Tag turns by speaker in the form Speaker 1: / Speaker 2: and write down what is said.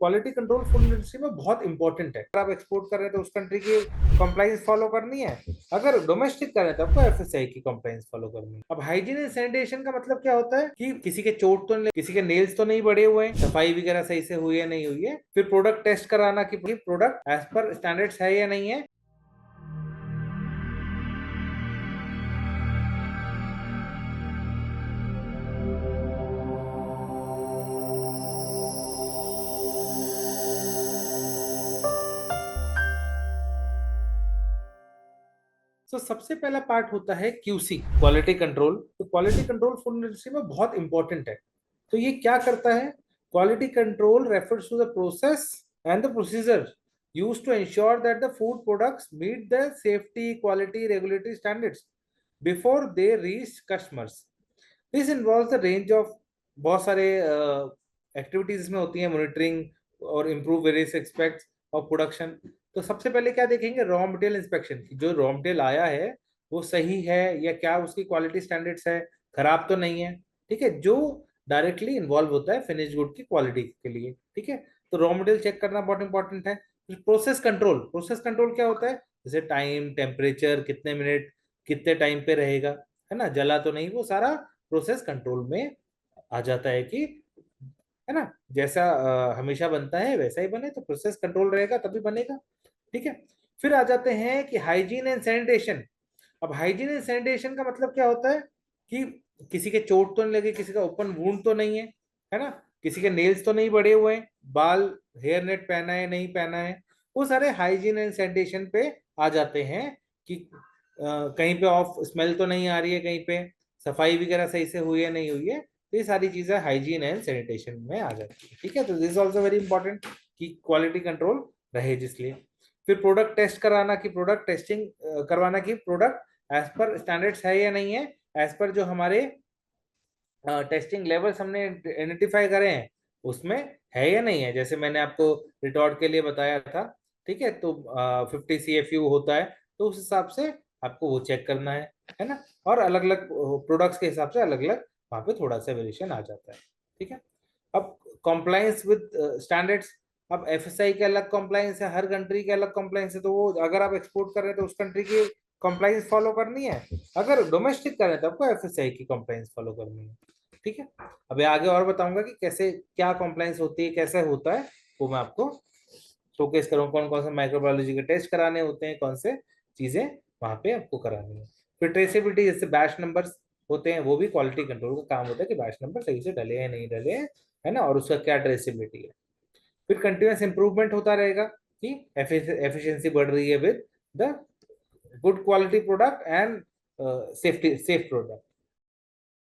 Speaker 1: Quality control food industry में बहुत important है। अगर आप एक्सपोर्ट कर रहे हैं तो उस कंट्री की कंप्लाइंस फॉलो करनी है, अगर डोमेस्टिक कर रहे हैं तो आपको एफएसआई की कंप्लाइंस फॉलो करनी है। अब हाइजीन एंड सैनिटेशन का मतलब क्या होता है कि किसी के चोट तो नहीं, किसी के नेल्स तो नहीं बड़े हुए हैं, सफाई वगैरह सही से हुई है नहीं हुई है, फिर प्रोडक्ट टेस्ट कराना कि प्रोडक्ट एज पर स्टैंडर्ड्स है या नहीं है। तो सबसे पहला पार्ट होता है क्यूसी, क्वालिटी कंट्रोल। तो क्वालिटी कंट्रोल फूड इंडस्ट्री में बहुत इंपॉर्टेंट है। तो ये क्या करता है? Quality control refers to the process and the procedure used to ensure that the food products meet the safety, quality, regulatory standards before they reach customers. This involves the range of बहुत सारे activities इसमें होती हैं, monitoring और improve various aspects of production. तो सबसे पहले क्या देखेंगे? रॉ मटेरियल इंस्पेक्शन की, जो रॉ मटेरियल आया है वो सही है या क्या, उसकी क्वालिटी स्टैंडर्ड्स है, खराब तो नहीं है। ठीक है, जो डायरेक्टली इन्वॉल्व होता है फिनिश गुड की क्वालिटी के लिए। ठीक है, तो रॉ मटेरियल चेक करना बहुत इंपॉर्टेंट है। प्रोसेस कंट्रोल, प्रोसेस कंट्रोल क्या होता है? जैसे टाइम, टेम्परेचर, कितने मिनट, कितने टाइम पे रहेगा, है ना, जला तो नहीं, वो सारा प्रोसेस कंट्रोल में आ जाता है कि, है ना, जैसा हमेशा बनता है वैसा ही बने, तो प्रोसेस कंट्रोल रहेगा तभी बनेगा। ठीक है, फिर आ जाते हैं कि हाइजीन एंड सैनिटेशन। अब हाइजीन एंड सैनिटेशन का मतलब क्या होता है कि किसी के चोट तो नहीं लगे, किसी का ओपन वुंड तो नहीं है ना, किसी के नेल्स तो नहीं बड़े हुए हैं, बाल हेयर नेट पहना है नहीं पहना है, वो सारे हाइजीन एंड सैनिटेशन पे आ जाते हैं कि कहीं पे ऑफ स्मेल तो नहीं आ रही है, कहीं पे सफाई वगैरह सही से हुई है नहीं हुई है। तो ये सारी चीजें हाइजीन एंड सैनिटेशन में आ जाती है। ठीक है, तो this is also very important कि क्वालिटी कंट्रोल रहे जिसलिए। फिर प्रोडक्ट टेस्ट कराना कि प्रोडक्ट टेस्टिंग करवाना कि प्रोडक्ट एज पर स्टैंडर्ड्स है या नहीं है, एज पर जो हमारे टेस्टिंग लेवल्स हमने आइडेंटिफाई करे हैं उसमें है या नहीं है। जैसे मैंने आपको रिटॉर्ट के लिए बताया था, ठीक है, तो 50 CFU होता है, तो उस हिसाब से आपको वो चेक करना है ना। और अलग अलग प्रोडक्ट्स के हिसाब से अलग अलग वहाँ पे थोड़ा सा वेरिएशन आ जाता है। ठीक है, अब कॉम्प्लायंस विद स्टैंडर्ड्स। अब एफएसआई के अलग कॉम्प्लायंस है, हर कंट्री के अलग कॉम्प्लायंस है, तो वो अगर आप एक्सपोर्ट कर रहे हैं तो उस कंट्री की कॉम्प्लायंस फॉलो करनी है, अगर डोमेस्टिक कर रहे हैं तो आपको एफएसआई की कॉम्प्लायंस फॉलो करनी है। ठीक है, अभी आगे और बताऊंगा कि कैसे क्या कॉम्प्लायंस होती है, कैसे होता है, वो मैं आपको शोकेस करूँ, कौन कौन से माइक्रोबायोलॉजी के टेस्ट कराने होते हैं, कौन से चीजें वहां पे आपको करानी है। फिर ट्रेसेबिलिटी, जैसे बैच नंबर्स होते हैं, वो भी क्वालिटी कंट्रोल का काम होता है कि बैच नंबर सही से डले हैं नहीं डले हैं, है ना, और उसका क्या ट्रेसेबिलिटी है। फिर कंटिन्यूस इंप्रूवमेंट होता रहेगा कि एफिशिएंसी बढ़ रही है with the good quality product and safety safe product.